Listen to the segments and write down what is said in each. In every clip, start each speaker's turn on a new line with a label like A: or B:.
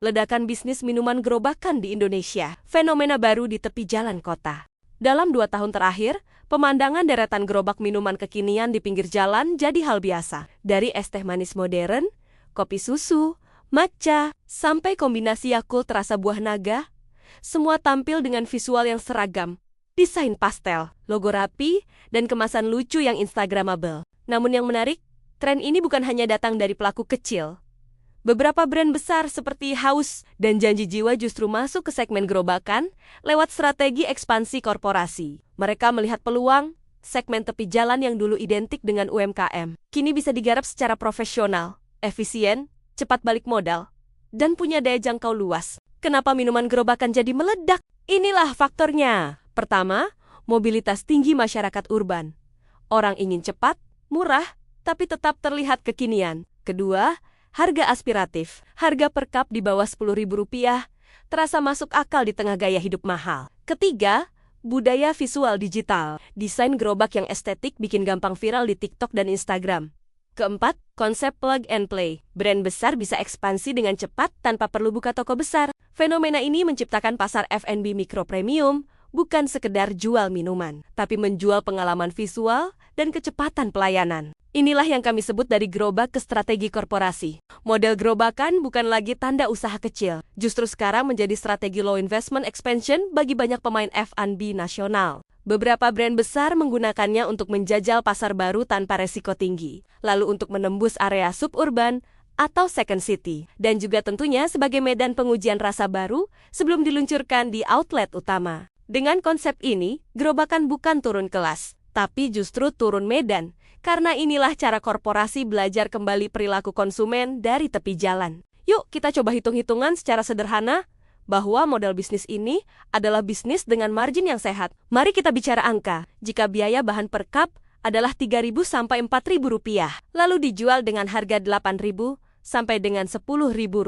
A: Ledakan bisnis minuman gerobakan di Indonesia. Fenomena baru di tepi jalan kota. Dalam 2 tahun terakhir, pemandangan deretan gerobak minuman kekinian di pinggir jalan jadi hal biasa. Dari es teh manis modern, kopi susu, matcha, sampai kombinasi Yakult rasa buah naga, semua tampil dengan visual yang seragam, desain pastel, logo rapi, dan kemasan lucu yang instagramable. Namun yang menarik, tren ini bukan hanya datang dari pelaku kecil. Beberapa brand besar seperti Haus dan Janji Jiwa justru masuk ke segmen gerobakan lewat strategi ekspansi korporasi. Mereka melihat peluang, segmen tepi jalan yang dulu identik dengan UMKM, kini bisa digarap secara profesional, efisien, cepat balik modal, dan punya daya jangkau luas. Kenapa minuman gerobakan jadi meledak? Inilah faktornya. Pertama, mobilitas tinggi masyarakat urban. Orang ingin cepat, murah, tapi tetap terlihat kekinian. Kedua, harga aspiratif. Harga per cup di bawah Rp10.000 terasa masuk akal di tengah gaya hidup mahal. Ketiga, budaya visual digital. Desain gerobak yang estetik bikin gampang viral di TikTok dan Instagram. Keempat, konsep plug and play. Brand besar bisa ekspansi dengan cepat tanpa perlu buka toko besar. Fenomena ini menciptakan pasar F&B mikro premium, bukan sekedar jual minuman, tapi menjual pengalaman visual dan kecepatan pelayanan. Inilah yang kami sebut dari gerobak ke strategi korporasi. Model gerobakan bukan lagi tanda usaha kecil, justru sekarang menjadi strategi low investment expansion bagi banyak pemain F&B nasional. Beberapa brand besar menggunakannya untuk menjajal pasar baru tanpa resiko tinggi, lalu untuk menembus area suburban atau second city, dan juga tentunya sebagai medan pengujian rasa baru sebelum diluncurkan di outlet utama. Dengan konsep ini, gerobakan bukan turun kelas, tapi justru turun medan, karena inilah cara korporasi belajar kembali perilaku konsumen dari tepi jalan. Yuk kita coba hitung-hitungan secara sederhana, bahwa model bisnis ini adalah bisnis dengan margin yang sehat. Mari kita bicara angka. Jika biaya bahan per cup adalah Rp3.000 sampai Rp4.000, lalu dijual dengan harga Rp8.000 sampai dengan Rp10.000.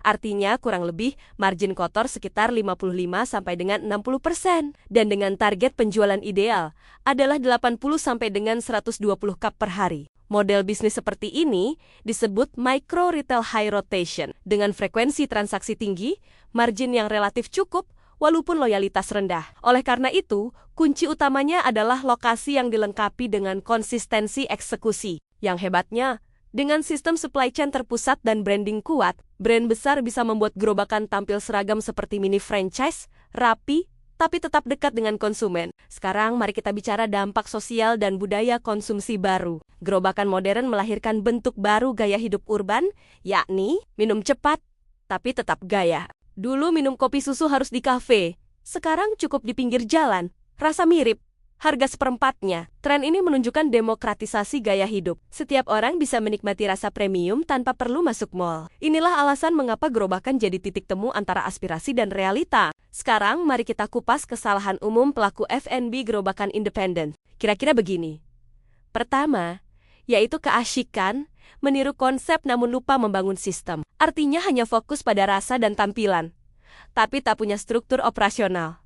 A: Artinya kurang lebih margin kotor sekitar 55 sampai dengan 60%. Dan dengan target penjualan ideal adalah 80 sampai dengan 120 cup per hari. Model bisnis seperti ini disebut micro retail high rotation. Dengan frekuensi transaksi tinggi, margin yang relatif cukup, walaupun loyalitas rendah. Oleh karena itu, kunci utamanya adalah lokasi yang dilengkapi dengan konsistensi eksekusi. Yang hebatnya, dengan sistem supply chain terpusat dan branding kuat, brand besar bisa membuat gerobakan tampil seragam seperti mini franchise, rapi, tapi tetap dekat dengan konsumen. Sekarang mari kita bicara dampak sosial dan budaya konsumsi baru. Gerobakan modern melahirkan bentuk baru gaya hidup urban, yakni minum cepat, tapi tetap gaya. Dulu minum kopi susu harus di kafe, sekarang cukup di pinggir jalan, rasa mirip. Harga seperempatnya. Tren ini menunjukkan demokratisasi gaya hidup. Setiap orang bisa menikmati rasa premium tanpa perlu masuk mall. Inilah alasan mengapa gerobakan jadi titik temu antara aspirasi dan realita. Sekarang mari kita kupas kesalahan umum pelaku F&B gerobakan independen. Kira-kira begini. Pertama, yaitu keasyikan, meniru konsep namun lupa membangun sistem. Artinya hanya fokus pada rasa dan tampilan, tapi tak punya struktur operasional.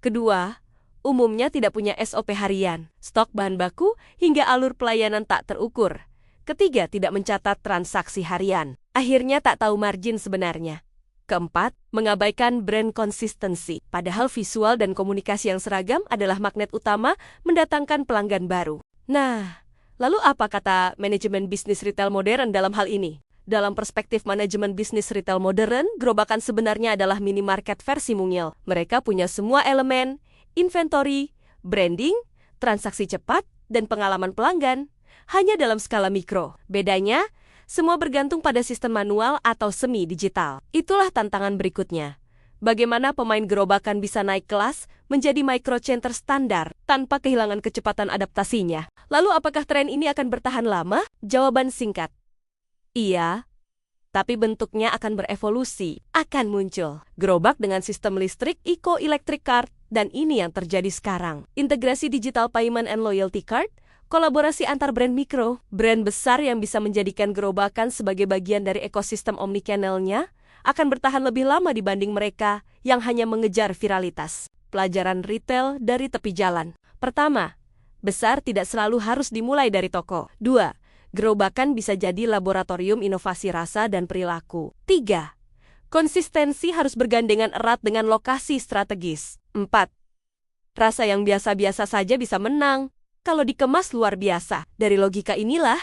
A: Kedua, umumnya tidak punya SOP harian, stok bahan baku, hingga alur pelayanan tak terukur. Ketiga, tidak mencatat transaksi harian. Akhirnya tak tahu margin sebenarnya. Keempat, mengabaikan brand konsistensi. Padahal visual dan komunikasi yang seragam adalah magnet utama mendatangkan pelanggan baru. Nah, lalu apa kata manajemen bisnis retail modern dalam hal ini? Dalam perspektif manajemen bisnis retail modern, gerobakan sebenarnya adalah minimarket versi mungil. Mereka punya semua elemen, inventory, branding, transaksi cepat, dan pengalaman pelanggan, hanya dalam skala mikro. Bedanya, semua bergantung pada sistem manual atau semi-digital. Itulah tantangan berikutnya. Bagaimana pemain gerobakan bisa naik kelas menjadi micro chain terstandar tanpa kehilangan kecepatan adaptasinya? Lalu apakah tren ini akan bertahan lama? Jawaban singkat. Iya. Tapi bentuknya akan berevolusi, akan muncul. Gerobak dengan sistem listrik, eco-electric card, dan ini yang terjadi sekarang. Integrasi digital payment and loyalty card, kolaborasi antar brand mikro, brand besar yang bisa menjadikan gerobakan sebagai bagian dari ekosistem omnichannel-nya, akan bertahan lebih lama dibanding mereka yang hanya mengejar viralitas. Pelajaran retail dari tepi jalan. Pertama, besar tidak selalu harus dimulai dari toko. 2. Gerobakan bisa jadi laboratorium inovasi rasa dan perilaku. 3. Konsistensi harus bergandengan erat dengan lokasi strategis. 4. Rasa yang biasa-biasa saja bisa menang kalau dikemas luar biasa. Dari logika inilah,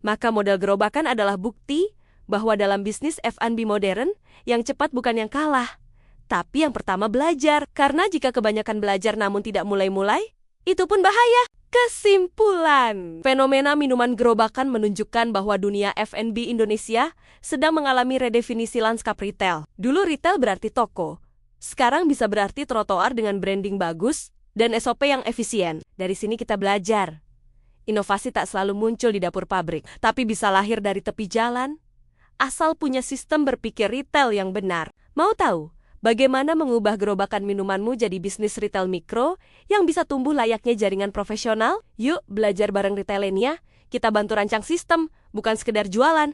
A: maka model gerobakan adalah bukti bahwa dalam bisnis F&B modern, yang cepat bukan yang kalah, tapi yang pertama belajar. Karena jika kebanyakan belajar namun tidak mulai-mulai, itu pun bahaya. Kesimpulan, fenomena minuman gerobakan menunjukkan bahwa dunia F&B Indonesia sedang mengalami redefinisi lanskap retail. Dulu retail berarti toko, sekarang bisa berarti trotoar dengan branding bagus dan SOP yang efisien. Dari sini kita belajar. Inovasi tak selalu muncul di dapur pabrik, tapi bisa lahir dari tepi jalan, asal punya sistem berpikir retail yang benar. Mau tahu bagaimana mengubah gerobakan minumanmu jadi bisnis retail mikro yang bisa tumbuh layaknya jaringan profesional? Yuk belajar bareng Retailenia. Kita bantu rancang sistem, bukan sekedar jualan.